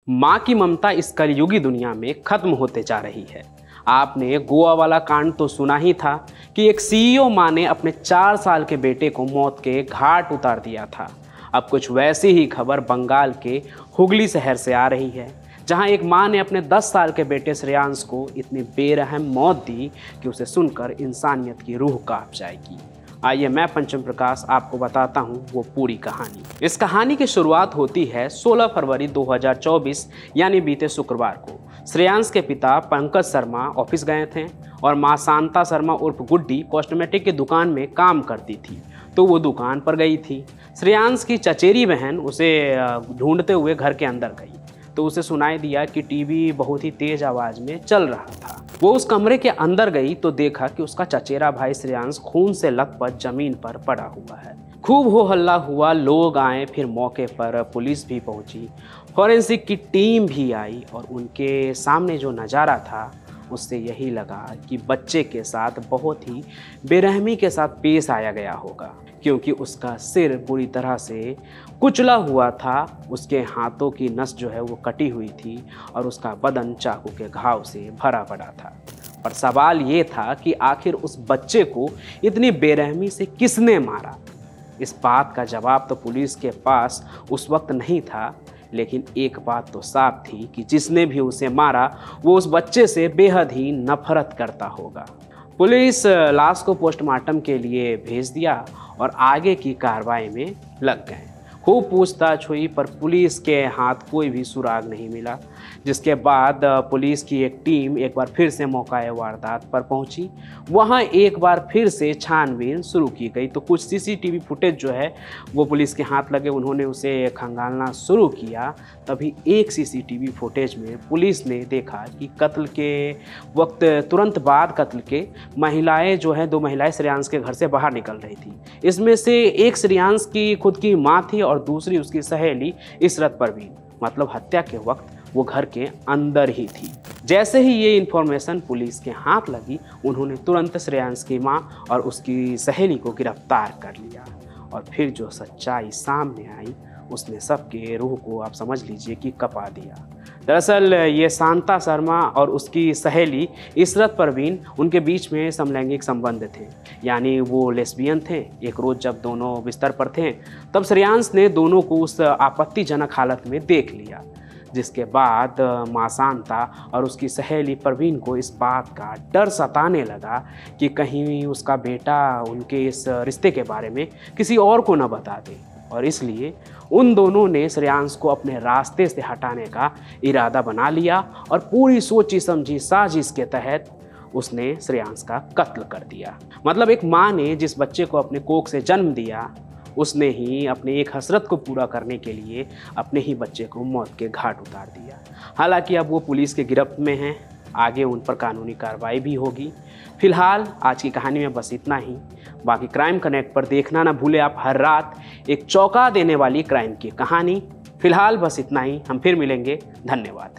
माँ की ममता इस कलयुगी दुनिया में खत्म होते जा रही है। आपने गोवा वाला कांड तो सुना ही था कि एक सीईओ माँ ने अपने 4 साल के बेटे को मौत के घाट उतार दिया था। अब कुछ वैसी ही खबर बंगाल के हुगली शहर से आ रही है, जहां एक माँ ने अपने 10 साल के बेटे श्रेयांश को इतनी बेरहम मौत दी कि उसे सुनकर इंसानियत की रूह कांप जाएगी। आइए मैं पंचम प्रकाश आपको बताता हूं वो पूरी कहानी। इस कहानी की शुरुआत होती है 16 फरवरी 2024 यानी बीते शुक्रवार को। श्रेयांश के पिता पंकज शर्मा ऑफिस गए थे और मां शांता शर्मा उर्फ गुड्डी कॉस्मेटिक की दुकान में काम करती थी, तो वो दुकान पर गई थी। श्रेयांश की चचेरी बहन उसे ढूंढते हुए घर के अंदर गई तो उसे सुनाई दिया कि टीवी बहुत ही तेज आवाज में चल रहा था। वो उस कमरे के अंदर गई तो देखा कि उसका चचेरा भाई श्रेयांश खून से लथपथ जमीन पर पड़ा हुआ है। खूब हो हल्ला हुआ, लोग आए, फिर मौके पर पुलिस भी पहुंची, फॉरेंसिक की टीम भी आई और उनके सामने जो नज़ारा था उससे यही लगा कि बच्चे के साथ बहुत ही बेरहमी के साथ पेश आया गया होगा, क्योंकि उसका सिर बुरी तरह से कुचला हुआ था, उसके हाथों की नस जो है वो कटी हुई थी और उसका बदन चाकू के घाव से भरा पड़ा था। पर सवाल ये था कि आखिर उस बच्चे को इतनी बेरहमी से किसने मारा। इस बात का जवाब तो पुलिस के पास उस वक्त नहीं था, लेकिन एक बात तो साफ थी कि जिसने भी उसे मारा वो उस बच्चे से बेहद ही नफरत करता होगा। पुलिस लाश को पोस्टमार्टम के लिए भेज दिया और आगे की कार्रवाई में लग गए। खूब पूछताछ हुई पर पुलिस के हाथ कोई भी सुराग नहीं मिला, जिसके बाद पुलिस की एक टीम एक बार फिर से मौका वारदात पर पहुंची। वहां एक बार फिर से छानबीन शुरू की गई तो कुछ सीसीटीवी फुटेज जो है वो पुलिस के हाथ लगे, उन्होंने उसे खंगालना शुरू किया। तभी एक सीसीटीवी फुटेज में पुलिस ने देखा कि कत्ल के वक्त तुरंत बाद कत्ल के महिलाएं जो है 2 महिलाएं श्रेयांश के घर से बाहर निकल रही थी। इसमें से एक श्रेयांश की खुद की माँ थी और दूसरी उसकी सहेली इशरत परवीन, मतलब हत्या के वक्त वो घर के अंदर ही थी। जैसे ही ये इन्फॉर्मेशन पुलिस के हाथ लगी, उन्होंने तुरंत श्रेयांश की मां और उसकी सहेली को गिरफ्तार कर लिया और फिर जो सच्चाई सामने आई उसने सबके रूह को आप समझ लीजिए कि कपा दिया। दरअसल ये शांता शर्मा और उसकी सहेली इशरत परवीन, उनके बीच में समलैंगिक संबंध थे, यानी वो लेस्बियन थे। एक रोज़ जब दोनों बिस्तर पर थे तब श्रेयांश ने दोनों को उस आपत्तिजनक हालत में देख लिया, जिसके बाद माँ शांता और उसकी सहेली परवीन को इस बात का डर सताने लगा कि कहीं उसका बेटा उनके इस रिश्ते के बारे में किसी और को न बता दे, और इसलिए उन दोनों ने श्रेयांश को अपने रास्ते से हटाने का इरादा बना लिया और पूरी सोची समझी साजिश के तहत उसने श्रेयांश का कत्ल कर दिया। मतलब एक माँ ने जिस बच्चे को अपने कोख से जन्म दिया, उसने ही अपने एक हसरत को पूरा करने के लिए अपने ही बच्चे को मौत के घाट उतार दिया। हालांकि अब वो पुलिस के गिरफ्त में हैं, आगे उन पर कानूनी कार्रवाई भी होगी। फिलहाल आज की कहानी में बस इतना ही। बाकी क्राइम कनेक्ट पर देखना ना भूले आप हर रात एक चौंका देने वाली क्राइम की कहानी। फिलहाल बस इतना ही, हम फिर मिलेंगे। धन्यवाद।